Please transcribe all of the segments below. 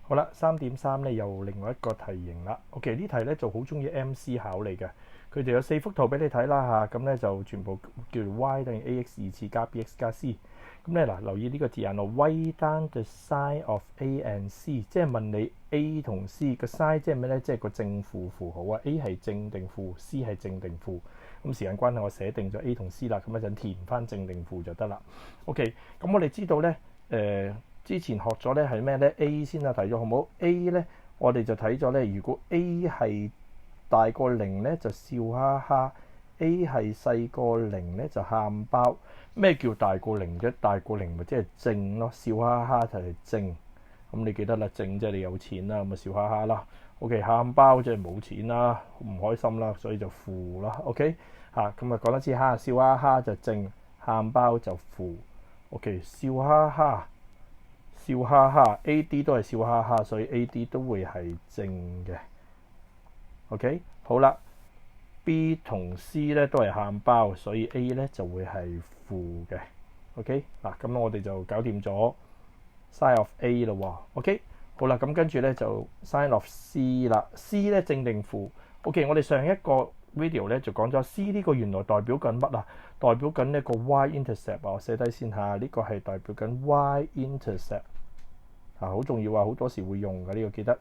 好啦，3.3咧又另外一個題型啦。OK， 呢題咧就好中意 MC 考你嘅，佢哋有4幅圖俾你睇啦嚇，咁咧就全部叫做 y 等於 ax 二次加 bx 加 c。咁咧嗱，留意呢個字眼咯 ，write down the sign of A and C， 即係問你 A 同 C 個 sign 即係咩咧？即係個正負符號啊。A 係正定負 ，C 係正定負。咁時間關係，我寫定咗 A 同 C 啦，咁一陣填翻正定負就得啦。OK， 咁我哋知道咧，之前學咗咧係咩咧 ？A 先啊，睇咗好唔好 ？A 咧，我哋就睇咗咧，如果 A 係大過0咧，就笑哈哈；A 係細過0咧，就喊包。咩叫大過0啫？大過0咪即係正咯，笑哈哈就係正。咁你記得啦，正即係你有錢啦，咁咪笑哈哈啦。OK， 喊包即係冇錢啦，唔開心啦，所以就負啦。OK， 咁啊講多次哈，笑哈哈就正，喊包就負。OK， 笑哈哈，笑哈哈 ，AD 都係笑哈哈，所以 AD 都會係正嘅。OK， 好啦。B 同 C 咧都係喊包，所以 A 咧就會係負嘅。OK， 嗱咁我哋就搞掂咗 sin of A 咯喎。OK， 好啦，咁跟住咧就 sin of C 啦。C 咧正定負 ？OK， 我哋上一個 video 咧就講咗 C 呢個原來代表緊乜啊？代表緊呢個 y-intercept 啊，我寫低先嚇。呢個係代表緊 y-intercept 好重要啊，好多時會用嘅呢個記得。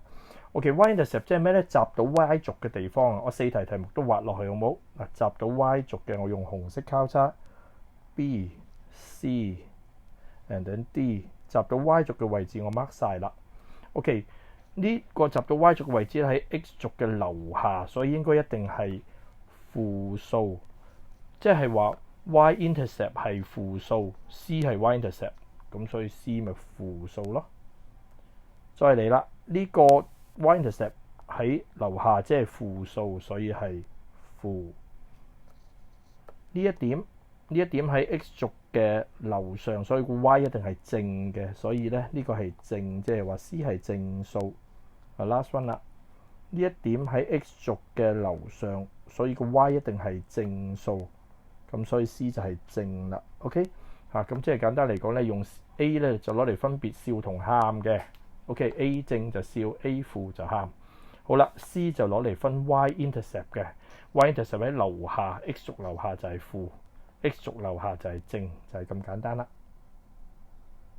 OK，y-intercept 即係咩咧？集到 y 軸嘅地方啊！我4題題目都畫落去好冇？嗱，集到 y 軸嘅，我用紅色交叉 B、C，and then D， 集到 y 軸嘅位置我 mark 晒啦。OK， 呢個集到 y 軸嘅位置喺 x 軸嘅樓下，所以應該一定係負數，即係話 y-intercept 係負數 ，C 係 y-intercept， 咁所以 C 咪負數咯。再嚟啦，呢個y-intercept 喺樓下即係負數，所以係負。呢一點喺 x 軸嘅樓上，所以個 y 一定係正嘅，所以咧呢個係正，即係話 C 係正數。last one 啦，呢一點喺 x 軸嘅樓上，所以個 y 一定係正數，咁所以 C 就係正啦。OK， 咁即係簡單嚟講咧，用 A 咧就攞嚟分別笑同喊嘅。OK，A 正就笑 ，A 負就喊。好啦 ，C 就攞嚟分 y-intercept 嘅 ，y-intercept 喺樓下 ，x 軸樓下就係負 ，x 軸樓下就係正，就係咁簡單啦。